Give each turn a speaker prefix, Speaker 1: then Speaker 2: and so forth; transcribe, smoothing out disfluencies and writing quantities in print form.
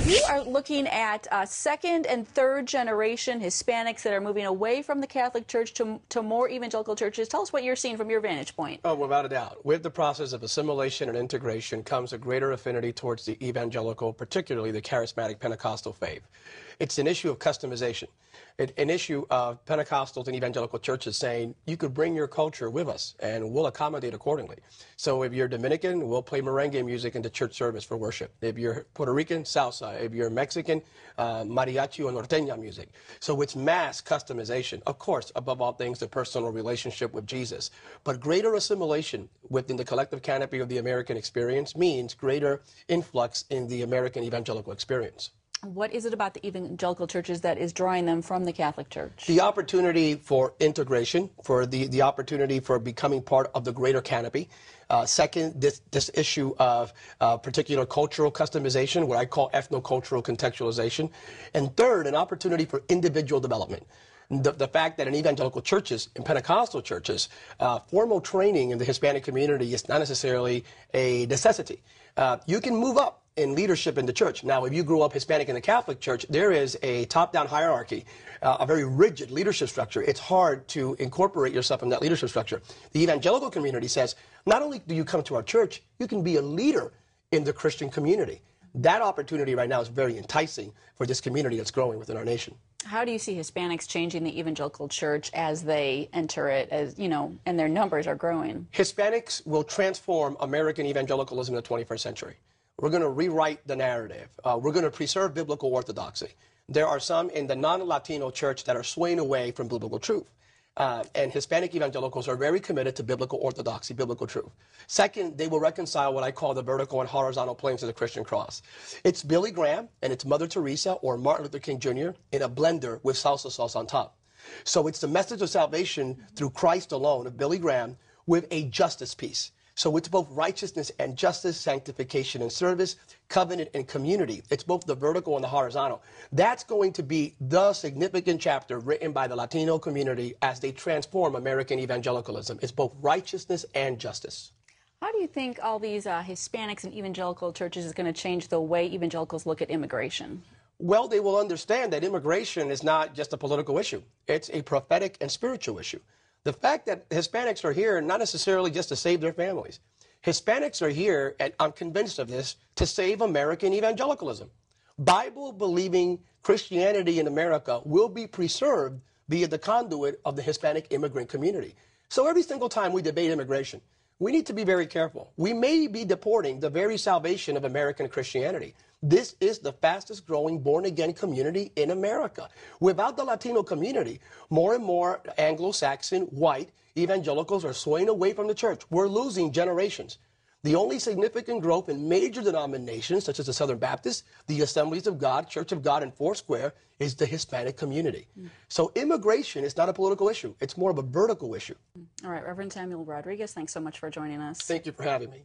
Speaker 1: You are looking at second and third generation Hispanics that are moving away from the Catholic Church to more evangelical churches. Tell us what you're seeing from your vantage point.
Speaker 2: Oh, without a doubt. With the process of assimilation and integration comes a greater affinity towards the evangelical, particularly the charismatic Pentecostal faith. It's an issue of customization, an issue of Pentecostals and evangelical churches saying, you could bring your culture with us and we'll accommodate accordingly. So if you're Dominican, we'll play merengue music in the church service for worship. If you're Puerto Rican, salsa. If you're Mexican, mariachi or norteña music. So it's mass customization. Of course, above all things, the personal relationship with Jesus. But greater assimilation within the collective canopy of the American experience means greater influx in the American evangelical experience.
Speaker 1: What is it about the evangelical churches that is drawing them from the Catholic Church?
Speaker 2: The opportunity for integration, for the opportunity for becoming part of the greater canopy. Second, this issue of particular cultural customization, what I call ethno-cultural contextualization. And third, an opportunity for individual development. The fact that in evangelical churches, in Pentecostal churches, formal training in the Hispanic community is not necessarily a necessity. You can move up in leadership in the church. Now, if you grew up Hispanic in the Catholic Church, there is a top-down hierarchy, a very rigid leadership structure. It's hard to incorporate yourself in that leadership structure. The evangelical community says, not only do you come to our church, you can be a leader in the Christian community. That opportunity right now is very enticing for this community that's growing within our nation.
Speaker 1: How do you see Hispanics changing the evangelical church as they enter it, as you know, and their numbers are growing?
Speaker 2: Hispanics will transform American evangelicalism in the 21st century. We're going to rewrite the narrative. We're going to preserve biblical orthodoxy. There are some in the non-Latino church that are swaying away from biblical truth. And Hispanic evangelicals are very committed to biblical orthodoxy, biblical truth. Second, they will reconcile what I call the vertical and horizontal planes of the Christian cross. It's Billy Graham and it's Mother Teresa or Martin Luther King Jr. in a blender with salsa sauce on top. So it's the message of salvation through Christ alone of Billy Graham with a justice piece. So it's both righteousness and justice, sanctification and service, covenant and community. It's both the vertical and the horizontal. That's going to be the significant chapter written by the Latino community as they transform American evangelicalism. It's both righteousness and justice.
Speaker 1: How do you think all these Hispanics and evangelical churches is going to change the way evangelicals look at immigration?
Speaker 2: Well, they will understand that immigration is not just a political issue. It's a prophetic and spiritual issue. The fact that Hispanics are here, not necessarily just to save their families. Hispanics are here, and I'm convinced of this, to save American evangelicalism. Bible-believing Christianity in America will be preserved via the conduit of the Hispanic immigrant community. So every single time we debate immigration, we need to be very careful. We may be deporting the very salvation of American Christianity. This is the fastest growing born-again community in America. Without the Latino community, more and more Anglo-Saxon, white evangelicals are swaying away from the church. We're losing generations. The only significant growth in major denominations, such as the Southern Baptist, the Assemblies of God, Church of God, and Foursquare, is the Hispanic community. So immigration is not a political issue. It's more of a vertical issue.
Speaker 1: All right, Reverend Samuel Rodriguez, thanks so much for joining us.
Speaker 2: Thank you for having me.